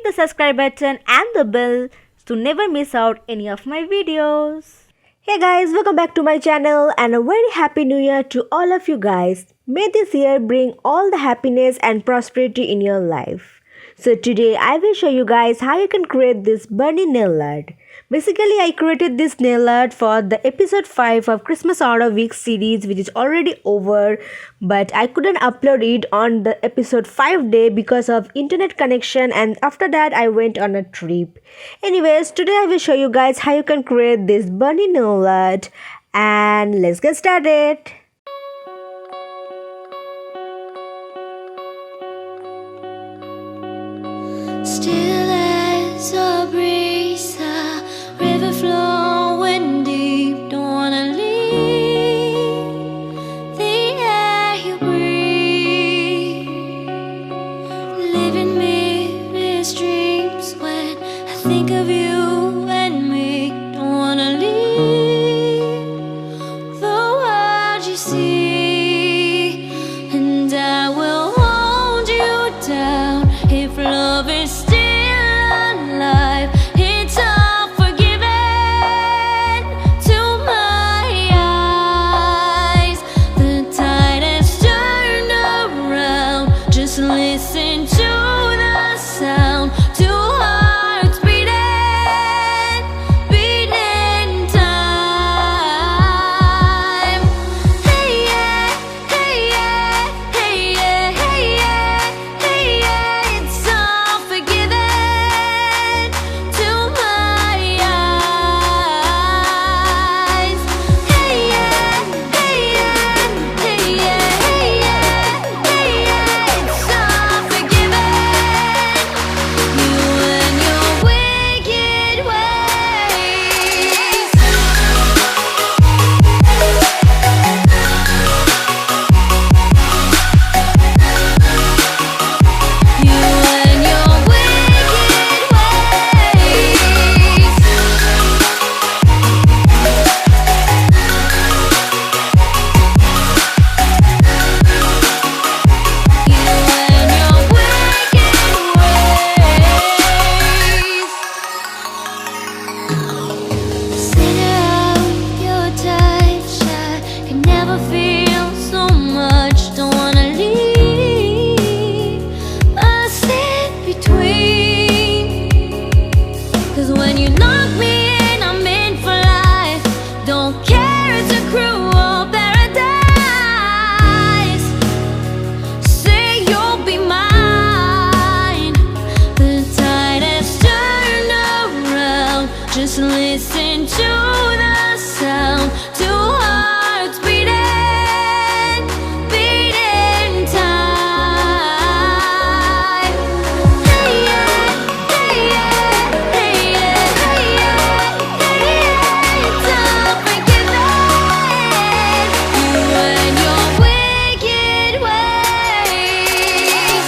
the subscribe button and the bell to never miss out any of my videos. Hey guys, welcome back to my channel and a very happy new year to all of you guys. May this year bring all the happiness and prosperity in your life. So today I will show you guys how you can create this bunny nail art. Basically, I created this nail art for the episode 5 of Christmas Order Week series, which is already over, but I couldn't upload it on the episode 5 day because of internet connection, and after that I went on a trip. Anyways, today I will show you guys how you can create this bunny nail art, and let's get started. Still as a breeze, a river flowing deep. Don't wanna leave the air you breathe. Living me dreams when I think of you and me. Don't wanna leave the world you see, and I will hold you down if love is still alive. It's all forgiven to my eyes. The tide has turned around. Just listen to the sound. Two hearts beating, beating time. Hey yeah, hey yeah, hey yeah, hey yeah, hey yeah. It's all forgiven to my eyes. Hey yeah, hey yeah, hey yeah, hey yeah, hey yeah. It's all forgiven. You and your wicked ways. You and your wicked ways. You and your wicked ways. Center of your touch, I can never feel so much. Don't wanna leave us in between. 'Cause when you knock me in, I'm in for life. Don't care, it's a cruel paradise. Say you'll be mine. The tide has turned around. Just listen to the sound. Two hearts beating, beating time. Hey yeah, hey yeah, hey yeah, hey yeah, hey yeah. It's all forgiven. You and your wicked ways.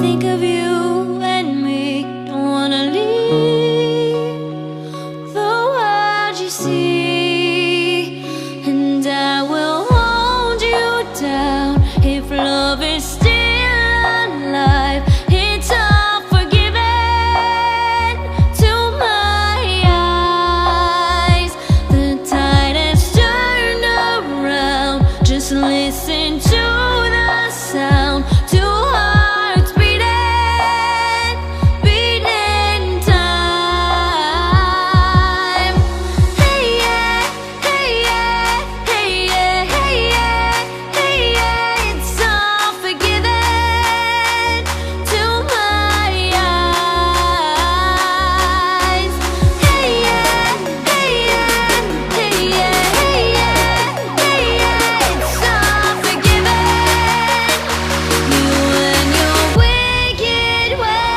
think of you and me. Don't wanna leave the world you see, and I will hold you down if love is still alive. It's all forgiven to my eyes. The tide has turned around. Just listen to the sound. Two hearts beating, beating time. Hey yeah, hey yeah, hey yeah, hey yeah, hey yeah. It's all forgiven to my eyes. Hey yeah, hey yeah, hey yeah, hey yeah, hey yeah. It's all forgiven. You and your wicked ways.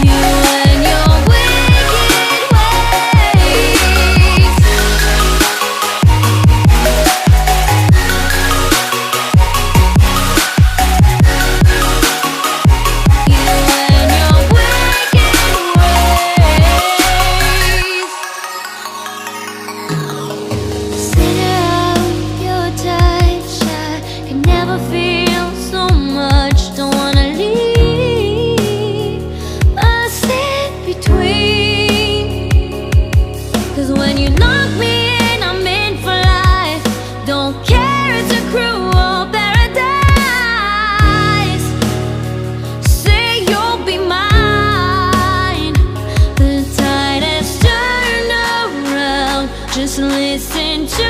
You and your wicked ways. You and your wicked ways. Center of your touch, I can never feel so much. Don't wanna leave a sit between. 'Cause when you lock me in, I'm in for life. Don't care, it's a cruel paradise. Say you'll be mine. The tide has turned around. Just listen to